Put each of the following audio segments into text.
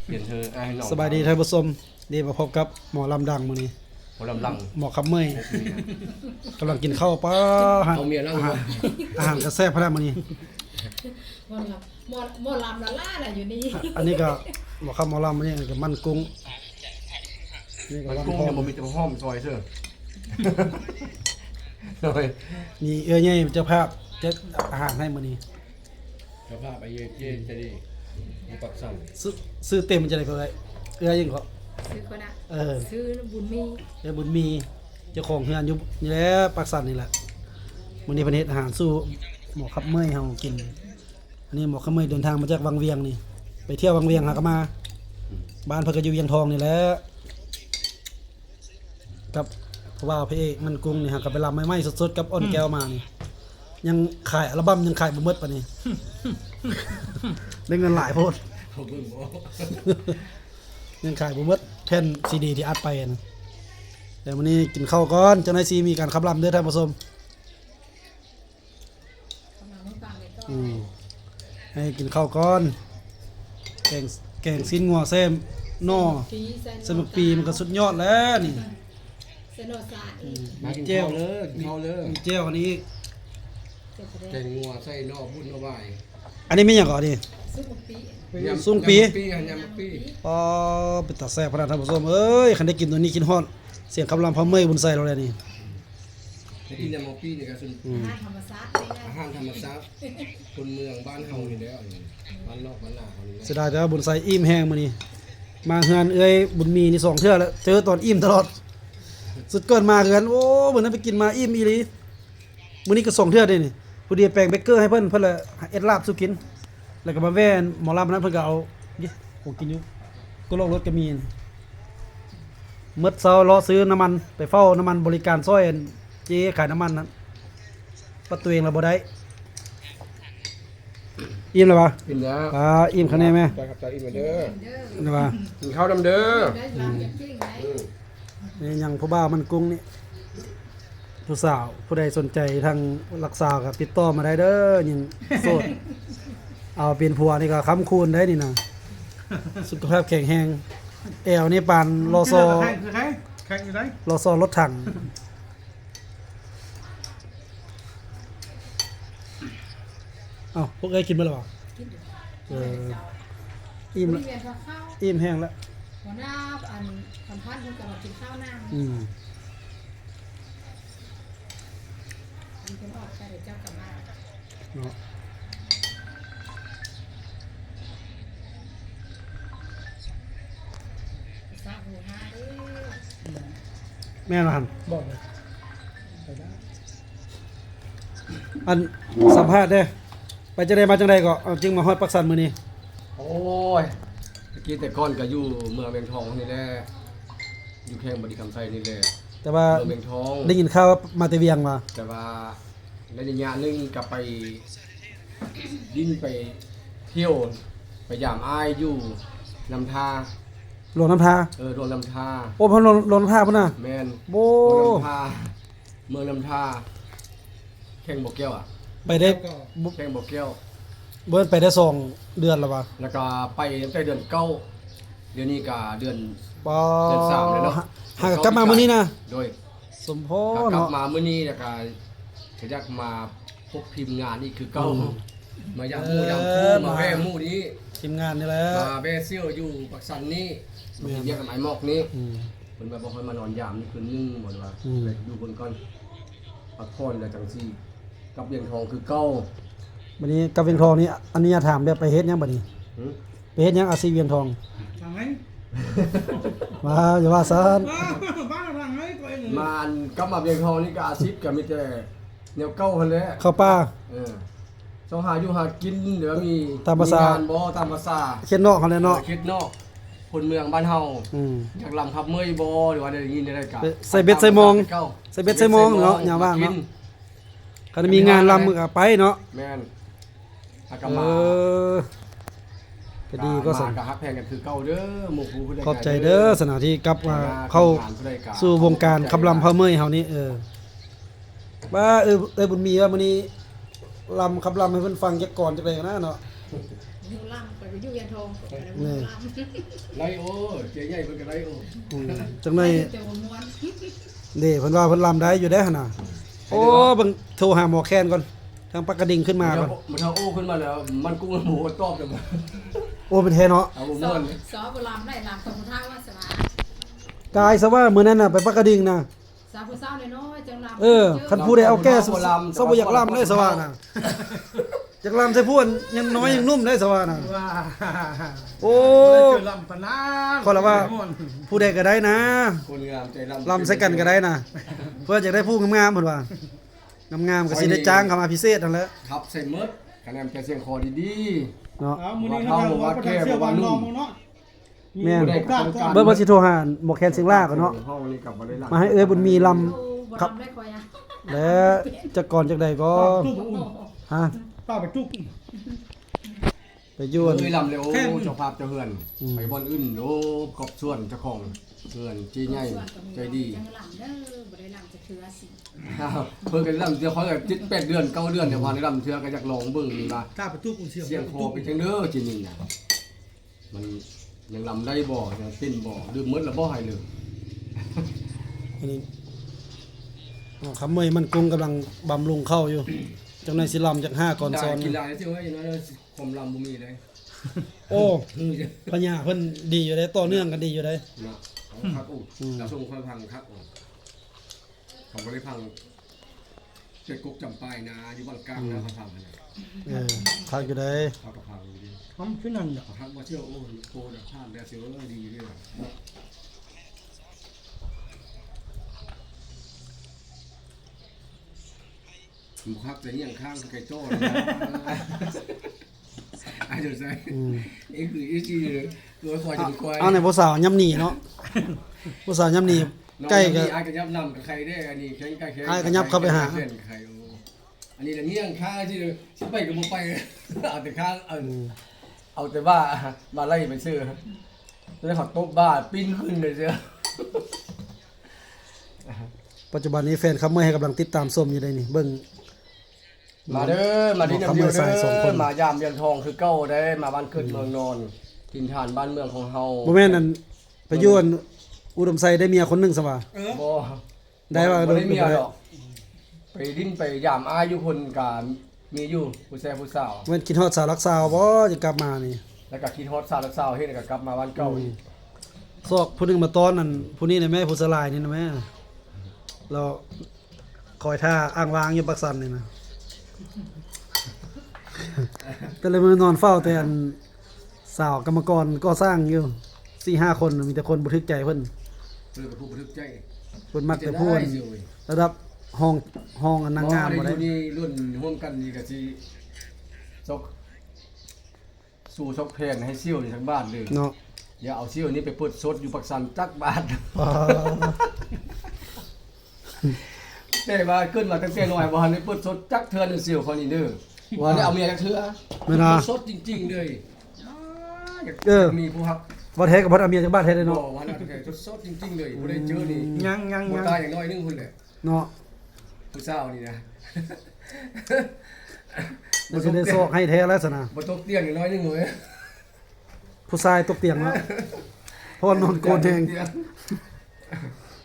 เปลี่ยนเธอให้น้อง สบายดีท่านผู้ชมดีมาพบกับหมอลำดังมื้อนี้ หมอลำลัง หมอคำเมยกำลังกินข้าวป้าอาหาร เอาเมียนั่ง อาหารกระแซ่บพะนะมื้อนี้ หมอลำละล่าน่ะอยู่นี่ อันนี้ก็หมอคำหมอลำมื้อนี้ก็มันกุ้งนี่ก็ มัน ลำ กุ้ง พอ เนี่ย ง มันมีแต่ห้อมซอยเสื้อโดย นี่ใหญ่เจ้าภาพจะอาหารให้มื้อนี้ เจ้าภาพไปเย็นจะดีมีปักสั่ง ซื้อเต็มมันจะได้เท่าไหร่ยิ่งเขา ซื้อคนน่ะ เออ ซื้อบุญมี บุญมีเจ้าของเฮือนอยู่นี่แหละปักสันนี่แหละมื้อนี้เพิ่นเฮ็ดอาหารสู้หมอคำเมยเฮากินอันนี้หมอคำเมยเดินทางมาจากวังเวียงนี่ไปเที่ยววังเวียงหาก็มาบ้านเพิ่นก็อยู่เวียงทองนี่แหละกับเพราะว่าพระเอกมันกุ้งนี่ฮะก็ไปรำใหม่ๆสดๆกับอ้นแก้วมานี่ยังขายอัลบั้มยังขายบ่หมดปานนี้ ได้เงินหลายโพด เขาเบิ่งบ่ ยังขายบ่หมดแผ่นซีดีที่อัดไปนะแต่วันนี้กินข้าวก่อนเจ้านายซีมีการขับรำเด้อท่านผู้ชม กำลังไม่ฟังเลยก็ ให้กินข้าวก่อนแกงสิ้นงัวแซมนอ ปีสนุกปีมันก็สุดยอดแล้วนี่ เซโนซาอีก มากินข้าวเลยกินข้าวเลย มีเจียวอันนี้ เจ็บ แกงงัวใส่นอกบุญเอาไว้ อันนี้ไม่หยังก่อนนี่ ซื้อหมกปี ซุ่งปี ยำมะปี อ๋อเป็นตาแซ่บพนันท่านผู้ชมเอ้ยคันได้กินตัวนี้กินฮอดเสียงคำรำพะเมยบุญใส่เราเลยนี่ ให้กินยำมะปีนี่ก็คือ อาหารธรรมชาติง่าย อาหารธรรมชาติคนเมืองบ้านเฮานี่แล้วบ้านนอกบ้านนาเฮานี่แหละ เสียดายแต่ว่าบุญใส่อิ่มแห้งมื้อนี้มาเฮือนเอ้ยบุญมีนี่2เทื่อแล้วเจอตอนอิ่มตลอดสุดเกินมาเฮือนโอ้มื้อนั้นไปกินมาอิ่มอีหลีมื้อนี้ก็2เทื่อเด้นี่ผู้เดียวแปลงเบเกอร์ให้เพิ่นละเอ็ดลาบสุกิน แล้วก็มาแว่นหมอลำนั้นเพิ่นก็เอาของกินอยู่ก็ลงรถก็มีเมื่อเช้าเลาะซื้อน้ำมันไปเฝ้าน้ำมันบริการซอยเจ๊ขายน้ำมันนั้นปัดตัวเองเราบ่ได้อิ่มแล้วปะ กินแล้ว อิ่มคะแนนไหม ใจครับใจอิ่มเด้อ ๆเด้อ นี่ปะ กินข้าวดำเด้อ ได้ลำอย่างจริงไหม นี่ยังผู้บ่าวมันกุ้งนี่ผู้สาวผู้ใดสนใจทางรักษาก็ติดต่อมาได้เด้อยังโสด เอาเป็นผัวนี่ก็ค้ำคูณได้นี่นะสุขภาพแข็งแรงแอวนี่ปานรอซอ แข่งอยู่ไหน รอซอรถถังเอ้าพวกเอ้ยกินมาแล้วเหรอ กินอยู่ เอออิ่ม มี แล้ว เวียนข้าว อิ่มแห้งแล้ว หัวหน้าอันสัมภาษณ์คุณกำลังกินข้าวนั่ง อืม มีคนออกไปเดี๋ยวเจ้ากลับมา เนาะ สร้างหัวหน้าเด้อ แม่นหัน บอกเลย อันสัมภาษณ์เด้อไปจะได้มาจังใดก็เอาจึงมาฮอดปักสันมื้อนี้ โอ้ยตะกี้แต่ก่อนก็อยู่เมืองเวียงทองนี่แหละอยู่แข่งบริกรรมไทยนี่แหละ แต่ว่า เมืองเวียงทอง ได้ยินข่าวว่ามาแต่เวียงมา แต่ว่าในระยะหนึงกลับไปดิ้นไปเที่ยวไปยามอ้ายอยู่ลำธา หลวงน้ำทา โดนลำธา โอ้เพิ่นหลวงน้ำทาพุ่นน่ะ แมน โบ้ โดนลำธาเมืองลำธาแข่งบ่แก้วอ่ะ ไปได้ แข่งบ่แก้ว เบิ่นไปได้สองเดือนแล้วว่ะ แล้วก็ไปตั้งแต่เดือนเก้าเดี๋ยวนี้ก็เดือน ปอ เดือนสามเลยเนาะ หากกลับมามื้อนี้นะ โดย สมพ กลั เนาะ บมามื้อนี้แล้วก็จะอยากมาพบทีมงานนี่คือเก้า มายามหมู่ยามคู่มาแว่หมู่นี้ ทีมงานนี่แหละ มาแว่เซี่ยวอยู่ปักสันนี่มาเรียกกันหมายหมอกนี้ อืม เพิ่นมาบอกให้มานอนยามนี่คืนนึงบ่ว่า อืม เลยอยู่บนก่อนพักผ่อนแล้วจังซี่กับเวียงทองคือเก้า บัดนี้กับเวียงทองนี่อันนี้ถามเด้อไปเฮ็ดหยังบัดนี้ หึ ไปเฮ็ดหยังอาซีเวียงทอง ทางไหน มาอย่าว่าซะ บ้านทางไหนตัวเอง มาอันกลับมาเวียงทองนี่ก็อาชีพก็มีแต่แนวเก้าหั่นแหละ เข้าป่า เจ้าหาอยู่หากินเดี๋ยวมี ตามภาษา งานบ่ตามภาษา เขียนนอกเขาเลยเนาะ คิดนอกคนเมืองบ้านเฮา อืม อยากลำทับเมื่อยบ่หรือว่าได้ยินได้ก็ ใส่เบ็ดใส่มอง เก้า ใส่เบ็ดใส่มองเนาะอย่าว่างเนาะ คันมีงานลำมึงก็ไปเนาะ แม่นถ้าก็ เอ มา อก็ดีก็ส มาน กับฮักแพงกันคือเก่าเด้อหมู่ผู้ผู้ใด ขอบใจเด้อสถานที่กลับมาเข้าสู่วงการขับลำเฮาเมยเฮานี่ว่าบุญมีว่ามื้อนี้ลำขับลำให้เพิ่นฟังจักก่อนจักได๋นะเนาะ อยู่ล่ำไปอยู่ยันทองไปอยู่ล่ำ ไรโอเจ๊ใหญ่เพิ่นก็ไรโอ จังได๋ เจ้าม้วน เด้เพิ่นว่าเพิ่นลำได้อยู่ได้หั่นน่ะโอ้เบิ่งโทรหาหมอแคนก่อนทางปากกระดิ่งขึ้นมาก่อน มันเอาโอ้ขึ้นมาแล้วมันกุ้งหมูตอบจัง โอ้เป็นแท้เนาะ เอาบ่ ส ม่ อ วน บสอบลำได้ลำสมุทรว่าสวะ กายซะว่ามื้อนั้นน่ะไปปากกระดิ่งน่ะ สาวผู้สาวน้อยจังลำ คันผู้ใดเอาแก้ซะบ่อยากลำได้สว่าน่ะอยากลำใส่ผู้ยังน้อยยังนุ่มได้สว่าน่ะ ว้า โอ้ เกิดลำปานนั้น ขอละว่า ผู้ใดก็ได้นะ คนงามใจลำ ลำใส่กันก็ได้นะเพื่อจะได้ผู้งามๆเพิ่นว่างามๆก็สิได้จ้างเข้ามาพิเศษนั่นแหละ ครับใส่หมดคะแนนแค่เสียงคอดี เนาะ เอามื้อนี้เราว่าประธานเสี่ยวบ้านน้องมึงเนาะ แม่น ๆได้การการ เบิ่งว่าสิโทรหาหมอแคนเสียงลาก่อนเนาะ ห้องนี้กลับมาได้ละ มาให้เอ้ยบุญมีลำ บ่ลำได้คอยอ่ะ และจะก่อนจากใดก็ จุกอุ่น ฮะ ป้าไปจุก ไปยวน เอ้ยลำเลยโอ้เจ้าภาพเจ้าเฮือนไปบ่อนอื่นโอ้กอบส่วนเจ้าของเฮือนจีใหญ่ใจดี จังลำเด้อบ่ได้ลำจะเทือสิ เพิ่นก็ลำเดี๋ยวเขาก็7-8เดือน9เดือนเดี๋ยวพอได้ลำเทื่อก็อยากลองเบิ่งนี่ว่า ป้าไปจุกอุ่นเสี่ยว เสียงคอเป็นจังเด้อจินี่น่ะมันยังลำได้บ่ยังเป็นบ่ดื่มหมดแล้วบ่ให้เลย อันนี้อ๋อคำเมยมันกรุงกำลังบำรุงเข้าอยู่จังในสิลำจาก5ก่อน ได้ ซ้อน กินได้สิเว้ยน้อยความลำบ่มีเลย โอ้ปัญญาเพิ่นดีอยู่ได้ต่อเนื่องกันดีอยู่ได้ เนาะครับอู้เราส่งค่อยพังครับเขาบ่ได้พังเป็ดกุกจำปายนะอยู่บ้านกลางนะเขาทำให้ คักอยู่ได้ เขาก็พังอยู่ดี ทำขึ้นนั่นเนาะ เขาทักบ่เชื่อโอ้โคตรพลาดแล้วเสียวดีอยู่ด้วยหมูครับแต่ยังข้างไก่โจ้เลยอาจจะใช่นี่คืออีจีเลยตัวคอยจะคอย เอาในผู้สาวย่ำหนีเนาะผู้สาวย่ำหนีใกล้กับ อายกระยับนำกับใครได้อันนี้แข่งใกล้แข่ง อายกระยับเข้าไปหา ใครอันนี้ละเงี้ยงข้างที่ที่ไปกับบ่ไปเอาแต่ข้างเอาแต่ว่ามาไล่ไปซื้อแล้วเขาตบบ้าปิ้นขึ้นเลยเสีย ปัจจุบันนี้แฟนคลับเมื่อให้กำลังติดตามส้มอยู่ได้นี่เบิ่ง มาเด้อมาดินน้ำเดียว เขามาใส่สองค เด้ น อมายามเรียงทองคือเก้าได้มาบ้านเกิดเมืองนอนถิ่นฐานบ้านเมืองของเฮา บ่แม่นนั่นไปอยวนอุดมไซได้เมียคนหนึงซะว่า บ่ ได้ว่า บ่ได้เมียดอกไปดิ้นไปยามอายุคนกามีอยู่ผู้แซ่ผู้สาว แม่นคิดฮอดสาวรักสาวบ่จะกลับมานี่ แล้วก็คิดฮอดสาวและสาวเฮ็ดแล้วก็กลับมาบ้านเก่าอีก ซอกผู้หนึงมาต้อนนั่นผู้นี้น่ะแม่ผู้สลายนี่นะแม่เราคอยท่าอ้างวางอยู่ปักสันนี่นะ แต่เลยมานอนเฝ้าแต่อันสาวกรรมกรก่อสร้างอยู่ 4-5 คนมีแต่คนบ่ทึกใจเพิ่น เพิ่นก็ผู้บันทึกใจ เพิ่นมักแต่พูดระดับห้องอันนางงามบ่ได้ นี่รุ่นร่วมกันนี่ก็สิซกสู่ซกแพนให้ซิ่วอยู่ทั้งบ้านเลย เนาะ อย่าเอาซิ่วนี้ไปเปิดสดอยู่ปักสันจักบาท อ๋อ แต่ว่าขึ้นมาตั้งแต่น้อยบ่ทันได้เปิดสดจักเทื่อนึงซิ่วเขานี่เด้อว่าได้เอาเมียจักเทื่อ แม่นบ่ สดจริงๆเลยอยาก เออ มีผู้ฮัก บ่แท้กับบ่เอาเมียจากบ้านแท้ได้ บอ เนาะ กว่าน่าจะสดจริงๆเลยบ่ได้เจอนี่ ยัง บ่ตายอย่างน้อยนึงพุ่นแหละ เนาะ ผู้สาวนี่นะ มันสิได้ซอกให้แท้แล้วซะนะ บ่ตกเตียงอย่างน้อยนึงเลย ผู้ชายตกเตียงแล้วเพราะว่านอนโกนแฮง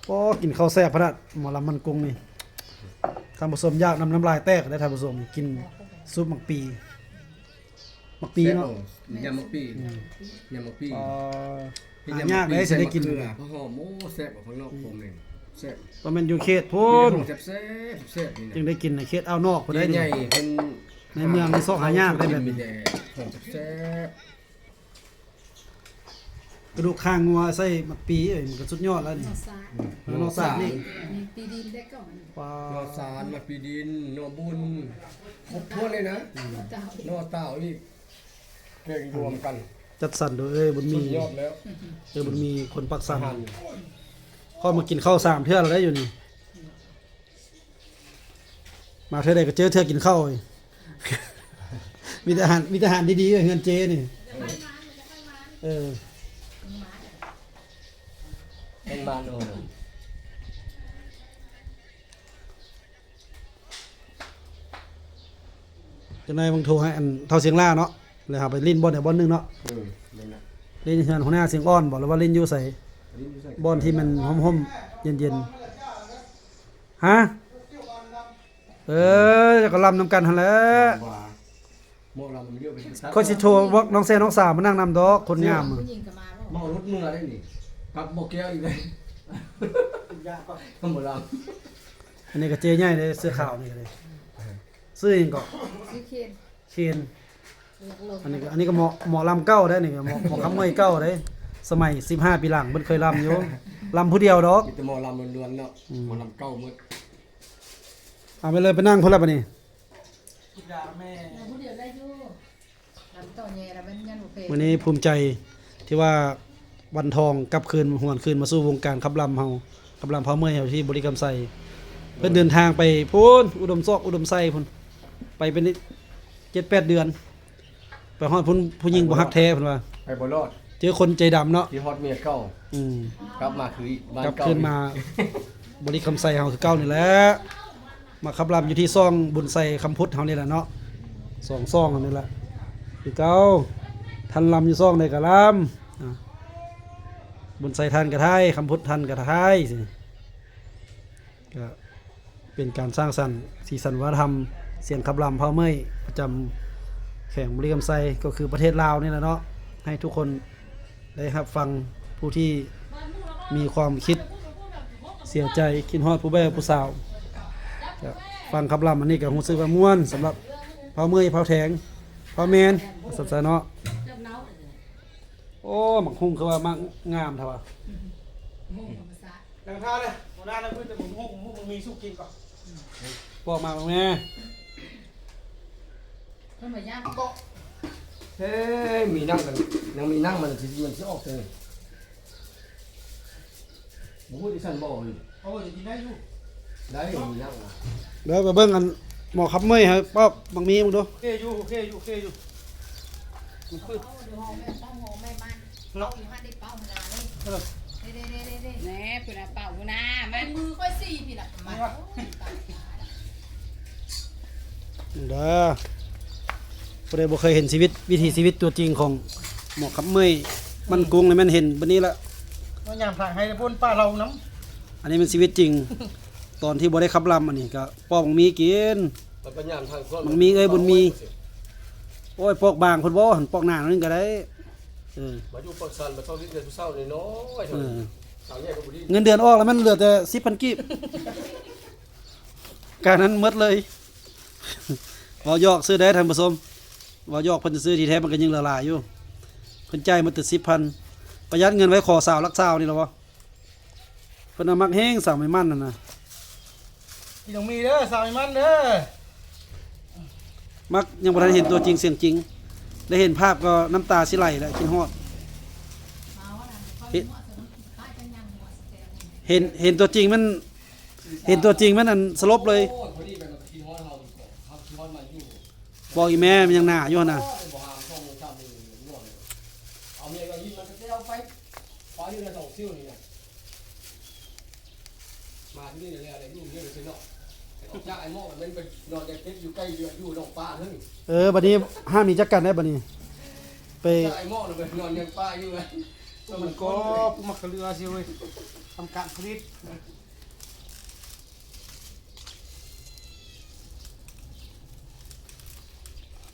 พอกินข้าวแซ่บพะนัดหมอลำมันกงนี่ท่านผู้ชมยากน้ำลายแตกได้ท่านผู้ชมกินซุปหมักปีเนาะ ยำมะปียำมะปี หายากได้สิได้กิน เพราะหอมโอ้แซ่บกว่าข้างนอกผมเลยแซ่บ ว่ามันอยู่เขตโพน แซ่บแซ่บแซ่บนี่ จึ นะ งได้กินในเขตเอานอกพุ่นได้ ให นี่ ญ่เป็น ในเมืองนี่ซอกหายากได้แบบ มี นี้ แต่ของแซ่บ กระดูกข้างงัวใส่หมักปีเอ้ยมันก็สุดยอดแล้วนี่ นอซา แล้วนอกสาดนี่ มีปีดินได้ก่อน ว้าน อ ว สารมาปีดินนอบุญครบถ้วนเลยนะ เจ้าน อเต่าอีกเก่งรวมกัน จัดสรรโดยเอ้ยบุญ สุ มี ดยอดแล้ว บุญมีคนปักสัน อาหาร ค่อยมากินข้าว3เทื่อแล้วได้อยู่นี่มาเทื่อใดก็เจอเทื่อกินข้าวเว้ย มีแต่อาหารดีๆเงินเจนี่เออ เป็นมานโอ้ จังได๋มึงโทรให้อันเท่าเสียงล่าเนาะ แล้วหาไปเล่นบอลบ่อนหนึงเนาะ นั่นน่ะ เล่นเฮือนหัวหน้าเสียงอ้อนบ่หรือว่าเล่นอยู่ไส อันนี้อยู่ใส่ บอลที่มันหอมๆเย็นๆฮะจะก็ลำนำกันหั่นแหละ ว่าหมอลำมันเรียกเป็น ค่อยสิโทรบอกน้องแซ่น้องสาวมานั่งนำดอกคนงาม ผู้หญิงก็มาบ่ เมารถเมื่อได้นี่กับหมอแก้วอีกเลยหมอล อันนี้ก็เจ๊ใหญ่เลยเสื้อขาวนี่ก็เลยซื้อเองก็ ซื้อเคน เคน หลักลง อันนี้ก็หมอลำเก้าได้นี่ก็หมอคำเมยเก้าได้สมัย15ปีหลังเพิ่นเคยลำอยู่ลำผู้เดียวดอก ำมีแต่หมอลำล้วนๆเนาะหมอลำเก่าหมด เอาไปเลยไปนั่งพุ่นละบัดนี้ เราผู้เดียวได้อยู่ลำต่อแย่แล้วเป็นยันบ่เพ วันนี้ภูมิใจที่ว่าวันทองกลับคืนหวนคืนมาสู่วงการขับลำเฮาขับลำเฮาเมื่อยเฮาที่บริกรรมไสเพิ่นเดินทางไปพูนอุดมซอกอุดมไสพุ่นไปเป็น 7-8 เดือนไปฮอดพุ่นผู้หญิงบ่ฮักแท้เพิ่นว่า ไปบ่รอด เจอคนใจดำเนาะ ที่ฮอดเมียเก่า อืม กลับมาคือบ้าน กลับ เก่า คืนมาบริกรรมไสเฮาคือเก่านี่แหละมาขับลำอยู่ที่ซ่องบุญไสคำพุทธเฮานี่แหละเนาะสองซ่องนี่แหละคือเก่าทันลำอยู่ซ่องใดก็ลำบุญไสทันก็ไทยคำพุทธทันก็ไทยสิก็เป็นการสร้างสรรค์สีสันวัฒนธรรมเสียงขับลำเผาเมยประจำแข่งบริกรรมไซก็คือประเทศลาวนี่แหละเนาะให้ทุกคนได้รับฟังผู้ที่มีความคิดเสียใจคิดฮอดผู้แบ่ผู้สาวก็ฟังขับลำอันนี้ก็รู้สึกว่าม่วนสำหรับเผาเมยเผาแทงเผาแมนสับสนเนาะโอ้หมักหุ่งคือว่ามักงามเท่าว่า ดังท่าเลยหัวหน้าแล้วเพื่อนจะมึงมีสู้กินก่อน บอกมาแม่ เพิ่นมาย่าง เฮ้ยมีนั่งกันยังมีนั่งมันสิออกเลยบ่ฮู้ที่ฉันบอกอยู่ โอ้ยกินได้อยู่ ได้มีนั่งอ่ะ เดี๋ยวไปเบิ่งกันหมอขับเมยครับป๊อบบางมีมึงดู โอเคอยู่มันคือ เอาเดี๋ยวห้องแม่ป้องห้องแม่บ้านเราอยู่ห้าได้เป้ามานาเลยเด้ แหน่เพิ่นเอาเป่าอยู่นะมา มือค่อยสี่พี่น่ะมา เด้อผู้ใดบ่เคยเห็นชีวิตวิถีชีวิตตัวจริงของหมอขับเมยมันกรุงเลยมันเห็นบัดนี้ละ มันยามถ่ายให้พ่นป้าเราน้ อันนี้มันชีวิตจริง ตอนที่บ่ได้ขับลำอันนี้ก็ปอกบางมีกิน มันปัญญาทางคน มันมีเอ้ยบุญมี โอ้ยปอกบางเพิ่นบ่หั่นปอกหน้านึงก็ได้เออ มาอยู่ปักสันมาเท่าที่เดือนเศร้านี่น้อย เออ สาวแยกกับบุรี เงินเดือนออกแล้วมันเหลือแต่ 10,000 กีบการนั้นหมดเลย เว้ายอกซื้อได้ท่านผู้ชมเว้ายอกเพิ่นจะซื้อที่แท้มันก็ยังเหลือหลายอยู่เพิ่นจ่ายมาแต่ 10,000 ประหยัดเงินไว้ขอสาวรักสาวนี่ล่ะบ่เพิ่นเอามักแห้งสาวไม่มั่นนั่นน่ะ ำกินต้องมีเด้อสาวมันเด้อ มักยังบ่ทันเห็นตัวจริงเสียงจริง ได้เห็นภาพก็น้ำตาสิไหลแล้วคิดฮอด มาว่าน่ะค่อยเหมาะสมใต้กันยังหัวสแตน เห็นตัวจริงมันอันสลบเลย โอ้ยพอดีไปกับทีมฮอดเฮาทีมฮอดมาอยู่ บอกอีแม่มันยังหน้าอยู่หั่นน่ะ บ่หามช่องชาตินวดเอาเมียก็ยิ้มมันก็เอาไปขออยู่ใน2ซิ่วนี่นะมาที่นี่เลยอะไรอยู่นี่เลยเนาะออกจากไอ้หม้อมันไปนอนแดกเก็บอยู่ใกล้อยู่นอกป่าเฮ้ย บัดนี้ห้ามมีจักกันได้บัดนี้ ไป ไอ้หม้อมันไปนอนยังป่าอยู่เลยมัน มัน ก็ ก็ผู้มักกะเรือสิเว้ยทำการผลิต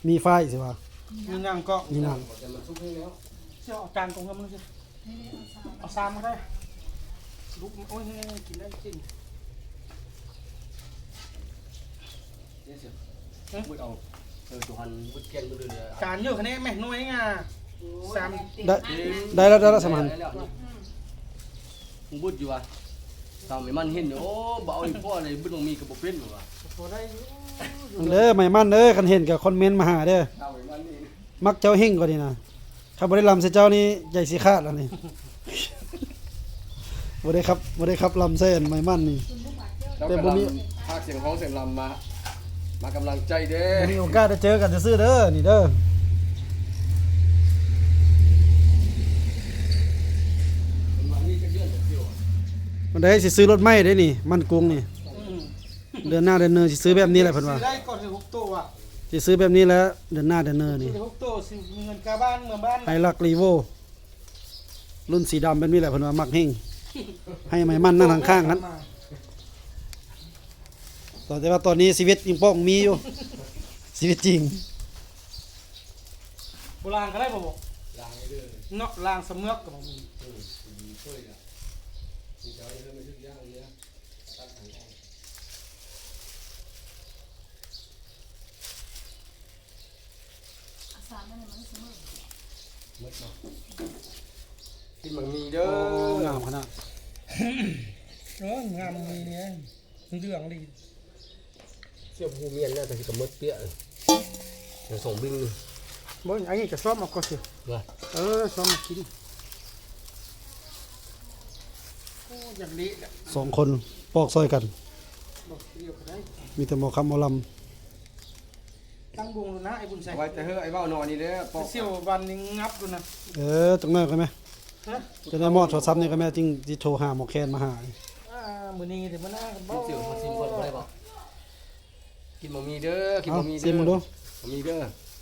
มีไฟสิว่า มีนั่งก็ มีน้ แต่มันซุกให้แล้ว เชื่อเอาจานตรงกับมึงสิเอาซามมาได้ลูกโอ้ยกินได้จริง เนี่ยเสียบุดเอาตัวหันบุดเกนบุดเลย จานเยอะคะแนนแม่น้อยไงซาม ำได้แล้วสมัน บุดอยู่ว่ะตามไม่มันเห็นโอ้บ่เอาอีพ่อเลยบุดมีกับบ่เป็นว่ะ พอได้อยู่ เด้อไม่มั่นเด้อคันเห็นก็คอมเมนต์มาหาเด้อ ตามไม่มันนี่ มักเจ้าเฮงกว่านี่นะถ้าบ่ได้ลำใส่เจ้านี่ใหญ่สิขาดแล้วนี่ บ่ได้ครับลำใส่อันไม่มั่นนี่ แต่บ่มี ภาคเสียงของเสียงลำมากำลังใจเด้ บ่มีโอกาสได้เจอกันซื่อๆเด้อนี่เด้อ มันนี่จะเดือนเดียว มันได้สิซื้อรถใหม่ได้นี่ มันกรุงนี่ เดือนหน้าเดือนหนึงสิซื้อแบบนี้แหละเพิ่นว่า ได้ก่อนถึง6ตัวอ่ะ สิซื้อแบบนี้แล้วเดือนหน้าเดือนเนอร์นี่ เดี๋ยวโตสิมีเงินกาบ้านเมืองบ้าน ไฮลักรีโวรุ่นสีดำเป็นนี่แหละเพิ่นว่ามักเฮงให้ไม้มันนั่งข้างๆกันแต่ว่าตอนนี้ชีวิตยังป้องมีอยู่ชีวิตจริง โบราณก็ได้บ่บอก ล้างเรื่อย เนาะล้างสะเมือกกับบ่มี ช่วยนะมีเจ้าเรื่องไม่ทุกอย่างเนี้ยตัดทางออกมืดเนาะกินมันมีเด้ โอ้ อง ามขนาด งามมีเนี่ยเรื่องดี เสี่ยวภูเมียนน่าจะสิกับมืดเปี้ยยังส่งบิงนี่ บ่อันนี้จะซ้อมเอาก็สิ ว่า ซ้อมมากินโอ้อย่างนี้แหละ 2คนปอกซอยกัน บอกเดียวก็ได้ มีแต่หมอคำหมอล ตั้งวงแล้วนะไอ้บุญใส่ ไว้แต่เฮ้อไอ้เบ้านอนนี่เด้อปอก เสี่ยววันนี้งับดูนะ จังนั้นก็แม่ ฮะ จะได้มอดโทรศัพท์นี่ก็แม่จริงสิโทรหาหมอแคนมาหา มื้อนี้เดี๋ยวมาหน้ากันบ่ เสี่ยวมาซิมก่อนบ่ได้บ่กินบะหมี่เด้อกิน เอา บะหมี่ ซิ เด้ ม อ มึงดู บะหมี่เด้อ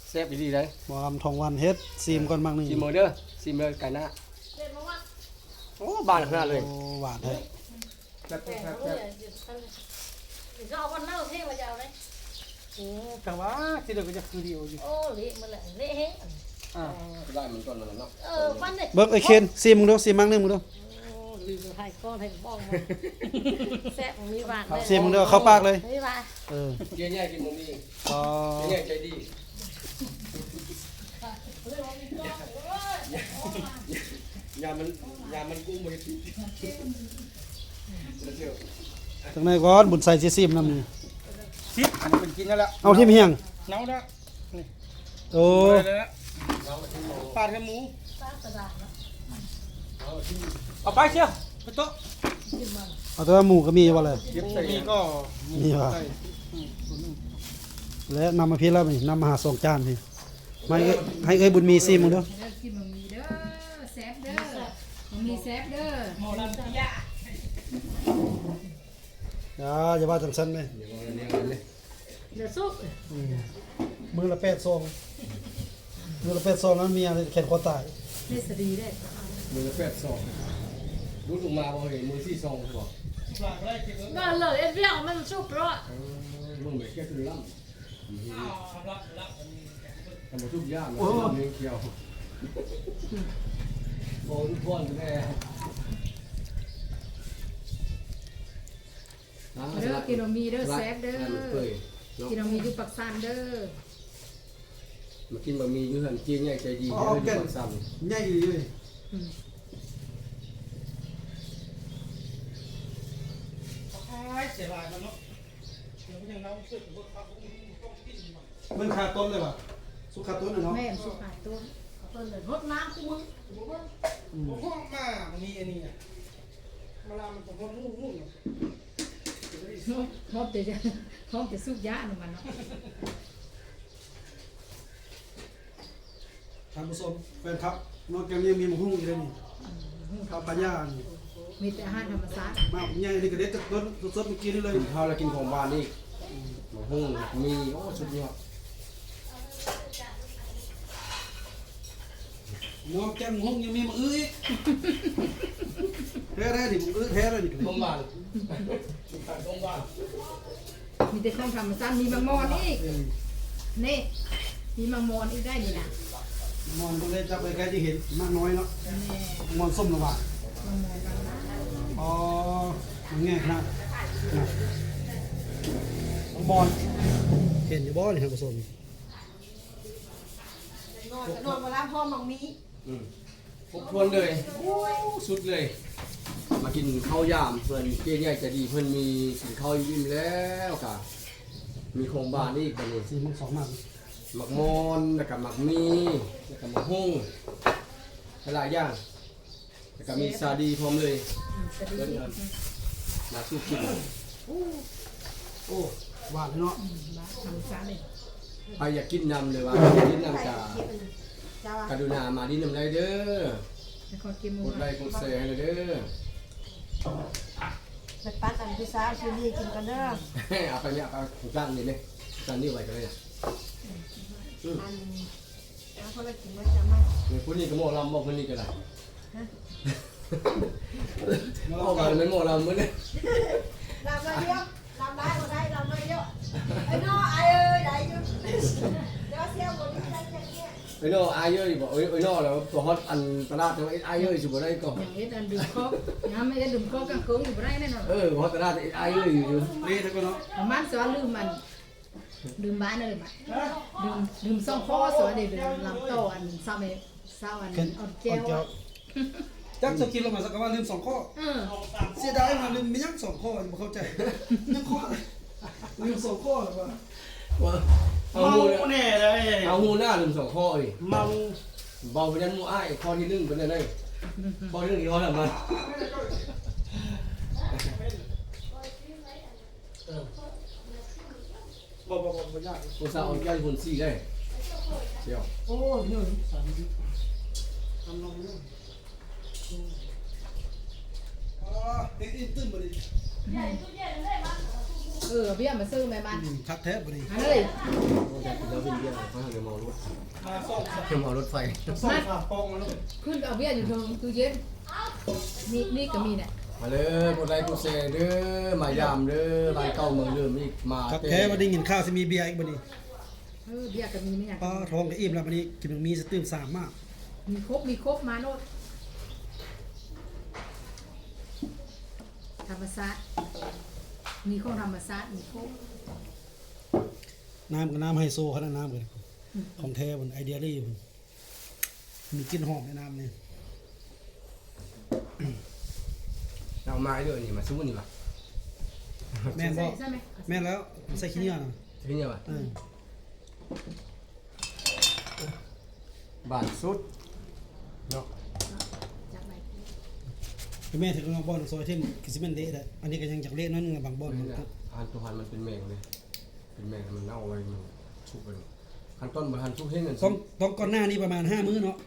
แซ่บดีๆเลย หมอลำทองวันเฮ็ดซิมก่อนมากนี่ ซิมเด้อซิมเด้อไก่หน้าโอ้บานขนาดเลย โอ้หวานแท้ แซ่บ จะเอาวันเน่าเท่มาจะเอาไหม แต่ว่าที่เดียวก็จะคือเดียวอยู่ โอ้เละมันแหละเละเฮ้ ได้เหมือนกันนั่นเนาะ วันเนี่ย เบิกไอ้เคนซิมมึงดูซิมมั่งนึงมึงดู ลืมให้ก้อนให้บ้องมาแซ่บมีหวาน ซิมมึงดูเข้าปากเลย มีหวาน เกี้ยเนี่ยกินบะหมี่ อ๋อ เกี้ยเนี่ยใจดียามันกุ้งบ่ได้ติดเสี่ยว จังไหนก่อนบุญใส่สิซิมนำนี่ ซิปมันเป็นกินแล้วละ เอาที่เฮียง เน่าแล้ว โอ้ ปาดให้หมู ป้ากระดาษนะ เอาไปเชียวไปโต๊ะ เอาแต่ว่าหมูก็มีว่าเลย เย็บใส่ มีก็ นี่ว่ะ และนำมาพี่แล้วนี่นำมาหา2จานพี่มาให้เอ้ยบุญมีซิมมึงดู เด้อกินบะหมี่เด้อแซ่บเด้อบะหมี่แซ่บเด้อ หมอลำยะ อย่าว่าจังซั่นเลย เดี๋ยวเอาเนี่ยเลย เดี๋ยวซุป มือละ8ซองมือละ8ซองนั้นเมียแขนคอตาย เนสดีได้ มือละ8ซองรู้ลงมาบ่เห็นมือ4ซองบ่ ปลาได้กินแล้ว ก็เลยเอ็นเบี้ยมันซุปเพราะ มึงไม่แค่คือล่ำ ละ ทำมาทุกอย่างเลยเลี้ยงเคียวโอ้ทุกคนแม่ เด้อกินบะหมี่เด้อแซ่บเด้อ เปื่อย กินบะหมี่อยู่ปักสันเด้อ มากินบะหมี่อยู่หันกินใหญ่ใจดีเด้ออยู่ปากซ้ำ ใหญ่ดีเลย เสียลายมันเนาะเดี๋ยวยังเราสึกว่าเขาต้องกินมัน มันขาดต้นเลยว่ะสุกขาดต้นเนาะ แม่นสุขายตัว เปิดเลยรดน้ำกูมึง ผมพวกมามันมีอันนี้อ่ะเวลามันต้องพวกมุ่ง พร้อมแต่จะพร้อมแต่สุกยะหนูมันเนาะ ท่านผู้ชมแฟนครับนอกจากนี้มีหมูหุ้งอีกเลยนี่ข้าวปลาย่าง มีแต่อาหารธรรมชาติ มาใหญ่นี่ก็เด็ดจากต้นสดๆเมื่อกี้นี่เลย กินข้าวแล้วกินของหวานนี่มาหุ้งมีโอ้สุดยอด หมูแก้มหมูหุ้งยังมีมาอื้ออีกแท้ๆดิหมูอื้อแท้เลยดิ ของหวานของหวาน มีแต่ของธรรมชาติมีมังมอนอีกนี่มีมังมอนอีกได้นี่นะ มอนต้องได้จับไปใกล้จะเห็นมากน้อยเนาะมอนส้มหรือว่า มังมอนบางนะ อ๋อมันง่ายขนาดมอนเห็นอยู่บ่นี่ท่านผู้ชม นอนมาล้างพ่อมังมี ครบถ้วนเลยสุดเลย มากินข้าวยามเพื่อนเจ๊ใหญ่ใจดีเพื่อนมีกินข้าวยิ้มแล้วกะมีของบานอีกแบบนี้ สีมันสองมาก หมักมอนแล้วก็หมักมีแล้วก็หมักหุ้งหลายอย่างแล้วก็มีซาดีพร้อมเลย สวัส เพิ่น ดี มาสู้กิน โอ้หวานเนาะ บ้านธรรมชาติเลย ใครอยากกินนำเลยว่ากินนำจากกรุณามาดินนำได้เด้อ นครกิมมู กดไลค์กดแชร์ให้เลยเด้อ ไปปั้นอันที่สาวซีรีกินกันเด้อ เอาไปเนี่ยเอาจานนี่เลยจานนี้ไว้กันเลยนะ ม อันเอาคนละกินมันจะมา ในคนนี้ก็หมอลำบอกคนนี้ก็ได้เอามาเป็นหมอลำมื้อนี้ ลำได้เยอะลำได้ก็ได้ลำได้เยอะไอ้น้อไอ้เอ้ยได้อยู่เดี๋ยวเสียบนนี้ได้จังเนี่ย ไอ้น้ออายเยอะอีบอกไอ้น้อแล้วตัวฮอตอันตลาดแต่ว่าอายเยอะสิบ่ได้ก็ อย่างนี้อันดื่มโค้กน้ำไม่ได้ดื่มโค้กกลางคืนอยู่บ่ได้แน่นอน ฮอตตลาดอายเยอะอยู่ นี่แต่ก็เนาะ มันสอนลืมมันดื่มบ้านเลยมันดื่มซ่องคอสอนเดี๋ยวดื่มลำโตอันเศร้าอันอดแก้ว จักจะกินแล้วมาสักว่าลืม2ข้อเสียดายมันลืมมียัง2ข้อบ่เข้าใจยังข้อลืม2ข้อหรือว่า ว่าเอา เมา หู แน่เลย เอาหูหน้าลืม2ข้ออีก เมา เบาไปยันหมู่อ้ายข้อที่1เป็นได้ข้อที่1อีกข้อละมัน บ่ยาก กูสาวเอาแก้วคน4ได้เชียว โอ้ยเนี่ยสามสิบทำลงเนี่ย เด็กตื่นบ่ดิ เบี้ยมาซื้อแม่บ้าน คักแท้บ่ดิ อันเลย แล้วเป็นเบี้ยเขาเดี๋ยวมารถ มาส่ง เดี๋ยวมารถไฟ ส่งฝาปองมาแล้ว ขึ้นเอาเบี้ยอยู่ตรงตู้เย็นนี่ก็มีเนี่ย มาเลยกดไลค์กดแชร์เด้อมายามเด้อรายเก่าเมืองเดิมอีกมา คักแท้บ่ได้กินข้าวสิมีเบียร์อีกบ่ดิ เบี้ยก็มีเนี่ย ป้าท้องก็อิ่มแล้วบัดนี้กินมีสตื่น3มาก มีครบมาโนดธรรมศาสตร์มีของธรรมศาสตร์มีครบ น้ำก็น้ำไฮโซขนาดน้ำเลยของแท้บนไอเดียรี่พุ่นมีกลิ่นหอมในน้ำนี่ เอามาเด้อนี่มาสู้นี่ป่ะ แม่นบ่ ใช่ไหม แม่นแล้วใส่ขี้เหนียวนะ ที่นี่ป่ะ เออ บ้านสุดเนาะ จากไหน แม่ถึงน้องบอลซอยเท่นคือสิแม่นเละได้อันนี้ก็ยังจากเละนั่นบางบอล นี่นะหันตัวหันมันเป็นแมงเลยเป็นแมงมันเน่าไว้มันชุบไปหันต้นบ่หันชุบเฮงกัน ต้องก่อนหน้านี้ประมาณ5มื้อเนาะ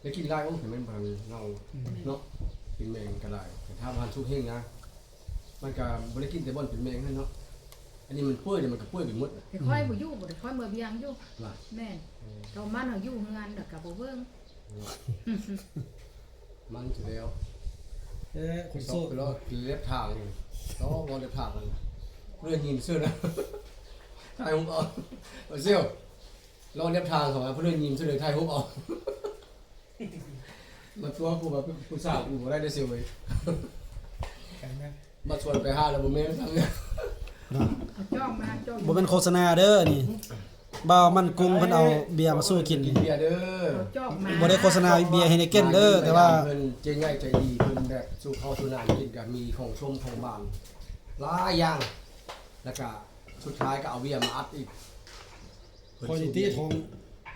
แล้วกินได้โอ้เห็นมันบ่เน่าเนาะเป็นแมงก็ได้แต่ถ้าหันชุบเฮงนะมันก็บ่ได้กินแต่บ่อนเป็นแมงนั่นเนาะอันนี้มันเปื่อยเดี๋ยวมันก็เปื่อยไปหมด แต่ค่อยบ่อยู่บ่ได้ค่อยเมื่อเบียงอยู่ ว่า แม่เรามันเอาอยู่งานเด็กกับบ่เบิ่ง มันจะแล้ว คน โซ โซ่ ไปแล้วเล็บทางนี่ต้องรอเล็บทางมันเรื่องยินเสื้อนะไทยผมออกเซี่ยวรอเล็บทางเขาเพื่อนยินเสื้อเลยไทยผมออกมาตัวกูแบบผู้สาวกูบ่ได้ได้เซี่ยวเลยมาชวนไป5แล้วบ่แม่นทำเนี่ย เอาจ้องมาจ้อง บ่เป็นโฆษณาเด้อนี่บ่าวมันกุ้งเพิ่นเอาเบียร์มาสู้กิน กินเบียร์เด้อ เอาจ้องมา บ่ได้โฆษณาเบียร์เฮเนเก้นเด้อแต่ว่า เพิ่นเจ๊ง่ายใจดีเพิ่นแบบสู่ข้าวสู่น้ำกินก็มีของชมของบ้านหลายอย่างแล้วก็สุดท้ายก็เอาเบียร์มาอัดอีก คอยตี้ท้อง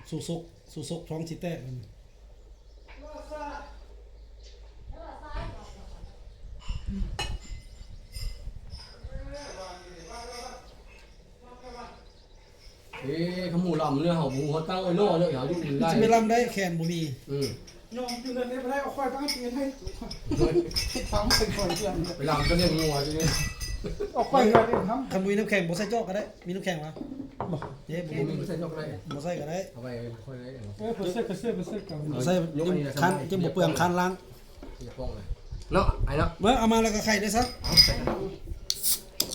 สุกท้องสิแตกมัน ขมูลำเนื้อเห่าหมูเขาตั้งไว้นอกเลยเขาอยู่ได้ สิไปลำได้แคนบ่มี น้องอยู่เงินได้บ่ได้เอาควายตั้งเตียนให้ฟังไปก่อนเพื่อน ไปลำก็เรียกงัวทีนี้ เอาควายก่อนเองท คันบ่มีน้ำแข็งบ่ใส่จอกก็ได้มีน้ำแข็งวะบ่เด้บ่ มีไม่ใช่ยกไร บ่ใส่ก็ได้ เอาไปค่อยเลย ำเพื่อเสื้อกัน บ่ใส่คันจะบ่เปลืองคันล้าง อย่าป้องเลยเนาะไอ้เนาะ เมื่อเอามาแล้วก็ไข่ได้ซะ เอาใส่กัน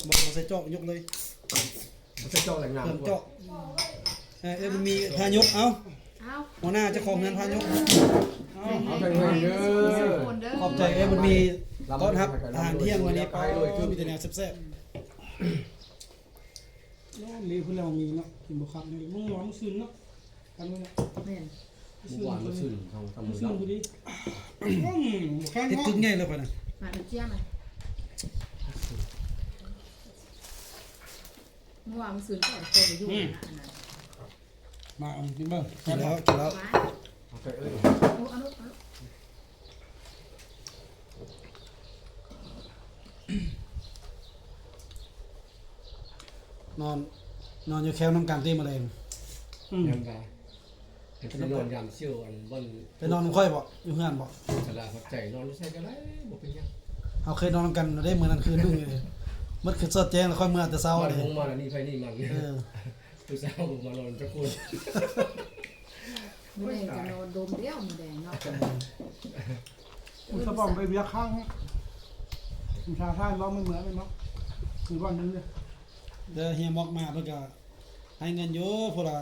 บ่ใส่จอกยกเลย ไม่ใช่จอกแหล่งงาน เติมจอกมันมีพายกเอ้า เอา หัวหน้าเจ้าของเงินพายก เอาไปเลยเด้อ คนเด้อ ขอบใจมันมีต้อนรับอาหารเที่ยงวันนี้ป้าคือมีแต่แนวแซ่บ มีเพื่อนเรามีเนาะกินบุคคลนี่มึงร้องซึนเนาะกันเลย แม่น หมู่บ้านมาซื้อทางตำบล ซึน เนาะ กูดิบุคคล ๆเฮ็ด เนาะ ตึ้งง่ายเลยป่ะน่ะ มาดูเจียมาเมื่อวานมันซื้อก็ตัวอยู่อันนั้น มาเอากินบ้าง กินแล้ว มา เอาไปเอ้ย เอาลูก นอนอยู่แคมป์น้ำกันตีมะเร็ง ยำได้เป็นนอนยำเชี่ยวอันบน ไปนอนค่อยบ่อยู่เฮือนบ่ สลาพักใจนอนใส่กันได้บ่เป็นยัง เอาเคยนอนกันได้มื้อนั้นคืนนึงเลยมันคือสดแจ้งแล้วค่อยเมื่อแต่เช้า มัน เลย คงมาแล้วนี่ไฟนี่มัน เออ ผู้สาวมานอนจักคน มื้อนี้จะนอนดมเดียวมื้อแดงเนาะ คุณสะบอมไปเบียร์ข้างคุณชาท่านร้องไม่เหมือนเลยมั้งคือวันนึงเนี่ย เดี๋ยวเฮียบอกมาเพิ่นก็ให้เงินอยู่พวกละ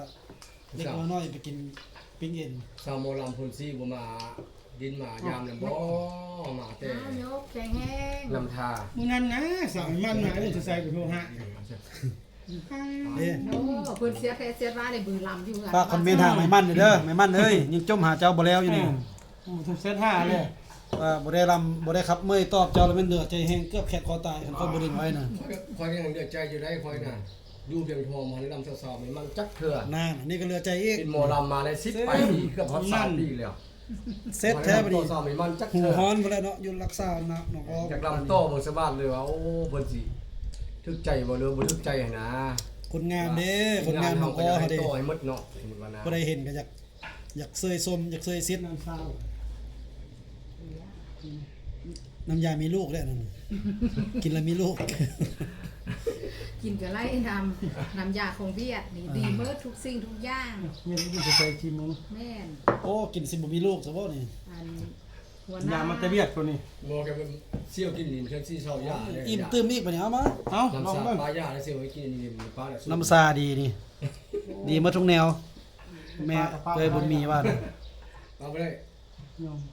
เล็กน้อยไปกินปิ้งเอ็น สาวโมลำพูนซี่บ่มาดินมายามนำบ่มาแต่ อ้าวยกแข็งแห้ง นำทา มึงนั่นนะสาวมันหนาเลยจะใส่ไปโทรหะ เด้ โอ้เพิ่นเสียแท้เสียร้ายได้บือลำอยู่ ฝากคอมเมนต์หาไม่มั่นเด้อไม่มั่นเอ้ยยังจมหาเจ้าบ่แล้วอยู่นี่ เซต5เลย ว่าบ่ได้ลำบ่ได้ขับเมื่อยตอบเจ้าแล้วมันเดือดใจแห้งเกือบแขกคอตายคันคนบ่ดึงไว้น่ะ คอยยังเดือดใจอยู่ได้คอยน่ะอยู่เพียงพอมาในลำสาวๆมันจักเถื่อ นั่นนี่ก็เหลือใจอีก เป็นหมอลำมาได้10ปีเกือบฮอด3ปีแล้ว เสร็จแท้บ่ดี สาวมันจัก หู เถื่อ ฮ้อนบ่แล้วเนาะอยู่รักษานะน้องออ จากลำโตเบิ่งสบายเลยว่าโอ้เพิ่นสิทึกใจบ่หรือบ่ทึกใจหั่นนะ คนงามเด้คนงามน้องออ ให้ เด้ โตให้หมดเนาะสมมุติว่านะ บ่ได้เห็นก็อยากเซยส้มอยากเซยซิด น้ำซาว น้ำยามีลูกแล้วนั่นกินแล้วมีลูก กินกับไล่น้ำยาของเวียดนี่ดีเบิดทุกสิ่งทุกอย่าง เนี่ยมันจะใส่ทีมึง แม่น โอ้กินสิบ่มีลูกซะบ่นี่ อันหัวหน้าย ามันจะเบียดตัวนี้ บ่แกเป็นเสี่ยวกินนี่เพิ่นสิเซายาเลย อิ่มตื้มอีกบัดนี้เอามา เอ้าลอง น้ำ บ้า ซาง ปลายาแล้วเสี่ยวไว้กินนี่มันปลาแล้ว น้ำซาดีนี่ ดีหมาทุกแนว แม่เคยบุญมีว่าน่ะ เอาไปได้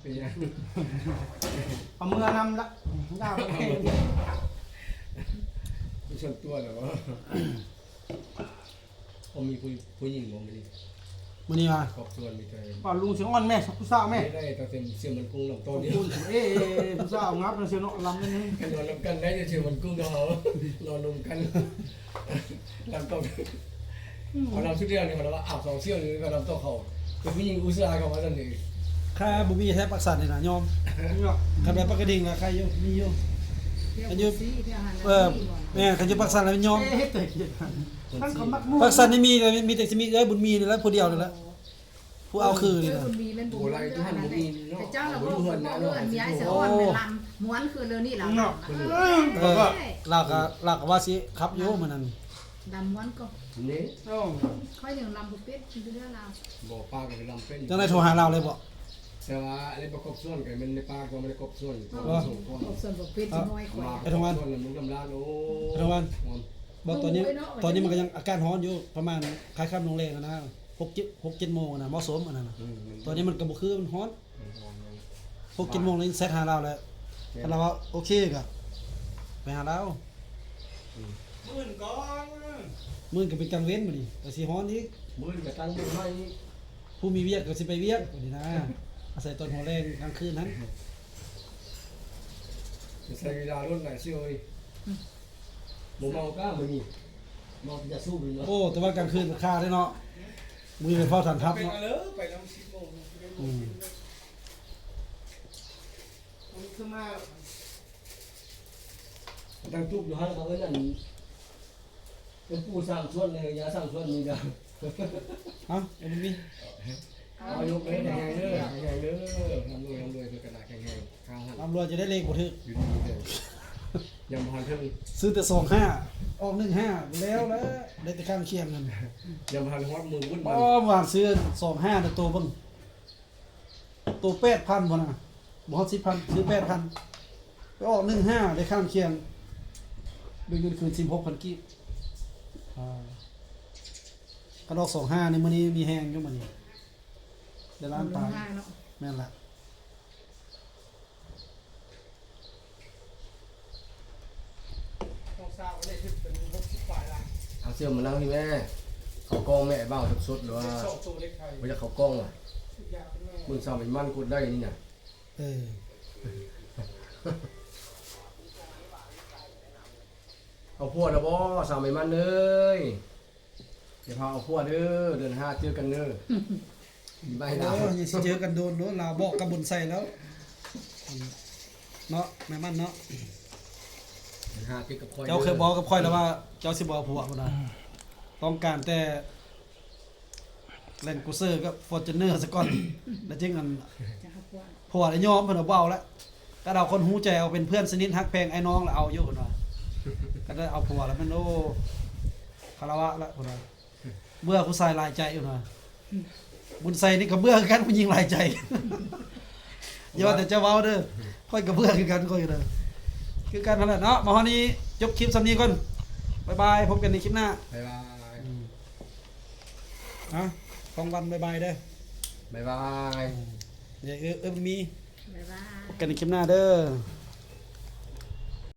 เป็นยัง เอามือนำละยาไป มีส่วนตัวเหรอวะผมมีผู้หญิงผมนี่ มื้อนี้ว่า ครอบส่วนมีใคร ก่อนลุงเสียงอ่อนแม่ผู้สาวแม่ ไม่ได้แต่เป็นเสี่ยวมันกุ้งลำโตเดียว คุณผู้สาวงับเสียงลำนี่ กันนอนรวมกันได้จะเสี่ยวมันกุ้งเดียวนอนรวมกันลำโตเอาลำชุดเดียวนี่มันว่าอาบ2เสี่ยวนี่ก็ลำโตเขาเป็นผู้หญิงอุตส่าห์เขามาซั่นนี่ ค่าบ่มีแท้ปักสันนี่น่ะยอมคันไปปักกระดิ่งล่ะใครอยู่มีอยู่ เที่ยวซีเที่ยวหัน แม่คันอยู่ปักสันแล้วมันยอม เอ๊ะแต่เกียดท่านเขามักมู ปักสันนี่มีแต่มีแต่สิมีเอ้ยบุญมีนี่แหละผู้เดียวนี่แหละผู้เอาคือนี่ เพื่ ล่ะ อนมีเป็นบุญ โบราณทุกท่านบ่มีเนาะ เจ้าเรา บ่ บ่ รู้ เพื่ เฮื อ อน น เนาะ นะ เพื่อน เนาะ มีไอ้เสืออ่อนเป็นลำม้วนคือเรื่องนี้เรา เนาะ ลากก็ว่าสิขับอยู่มื้อนั้น ดำม้วนก็ นี่ โอ้ ค่อยอย่างลำบุเป็ดกินเรื่องเรา บ่ป้าก็ลำเป็น จังได๋โทรหาเราเลยบ่ แต่ว่าอะไรประกอบส่วนกันมันในป้าก็ไม่ได้ครบส่วนส่งคน ออกส่วนบุเป็ดที่น้อยกว่า ส่วนมันกำลังโอ้ บ่ตอนนี้มันก็ยังอาการร้อนอยู่ประมาณคล้ายค่ำลงแรงนะ6-7โมงน่ะเหมาะสมอันนั้นน่ะตอนนี้มันก็บ่คือมันร้อน6-7โมงเลยเซตหาเราแล้วถ้าเราว่าโอเคก็ไปหาเรา มื่นก่อน มื้อก็เป็นกลางเว้นมื้อนี้ก็สิร้อนอีก มือกับตั้งมือให้ ผู้มีเวียกก็สิไปเวียกมื้อนี้นะอาศัยตอนหัวแรงกลางคืนนั้น ใช้เวลารุ่นไหนซิโอ้ยบ่เมาก้ามื้อนี้เมาจะสู้มื้อเนาะ โอ้แต่ว่ากลางคืนก็ค่าได้เนาะมื้อไปเฝ้าฐานทัพ ไป เนาะ เลยไปน้ำ10 โมงขึ้นมา ตั้งจุกอยู่หั่นเขาเอ้ยนั่นเป็นผู้สร้างส่วนเลยอย่าสร้างส่วนนี้เด้อ เอ้าเอาบ่มี เอายกเลยแข็งๆเด้อแข็งๆเด้อทำด้วยคือกระดาษแข็งๆข้างหั่น ตำรวจจะได้เลขบ่ถึก อยู่ดีเด้อยังบ่ทันถึง ซื้อแต่25ออก15แล้วได้แต่ข้างเคียงนั่น ยังบ่ทันฮอดมือวุ่น อ๋อวานซื้อ25แต่ตัวเบิ่งตัว8,000บ่น่ะบ่ฮอด10,000ซื้อ8,000ไปออก15ได้ข้างเคียงด้วยเงินคืน16,000กีบกระดอก25นี่มื้อนี้มีแฮงอยู่มื้อนี้ได้ล้านปลาย เนาะ แม่นละ ต้องสาวได้ถึงเป็น60ฝ่ายละ เอาเสื้อมานั่งพี่แม่เขากองแม่บ้าสุดๆหรือว่า สองตัวเล็กไทย บ่จะเขากองอ่ะ ยาวเป็นแม่ มึงสาวมันกดได้นี่น่ะ เออ เอาพวดแล้วบ่สาวมันเลยเดี๋ยวพาเอาพวดเด้อเดือน5เจอกันเด้อไม่ โอ้ ดาวย ยังสิเจอกันโดนเนาะลาวบอกกับบุญใส่แล้วเนาะแม่มันเนาะ 5เจอกับคอย เจ้าเคยบอกกับข่อยแล้วว่าเจ้าสิบ่เอาผัวบ่นะต้องการแต่แลนด์กูเซอร์กับฟอร์จูเนอร์ซะก่อน แล้วจึงอัน จะเอาพวก ผัวได้ยอมเพิ่นเอาเว้าแล้วก็เอาคนหูใจเอาเป็นเพื่อนสนิทฮักแพงไอ้น้องแล้วเอาอยู่เพิ่นว่าก็ได้เอาผัวแล้วมันโอ้คารวะแล้วเพิ่นว่า เบื่อผู้ชายหลายใจอยู่นะบุญใส่นี่ก็เบื่อคือกันผู้หญิงหลายใจ อย่าว่าแต่เจ้าเว้าเด้อค่อยก็เบื่อคือกันค่อยก็เด้อคือกันนั่นแหละเนาะมาฮอดนี้จบคลิปสำนี้ก่อนบ๊ายบายพบกันในคลิปหน้า บ๊ายบาย ของวันบ๊ายบายเด้อ บ๊ายบาย อย่ามี บ๊ายบาย พบกันในคลิปหน้าเด้อ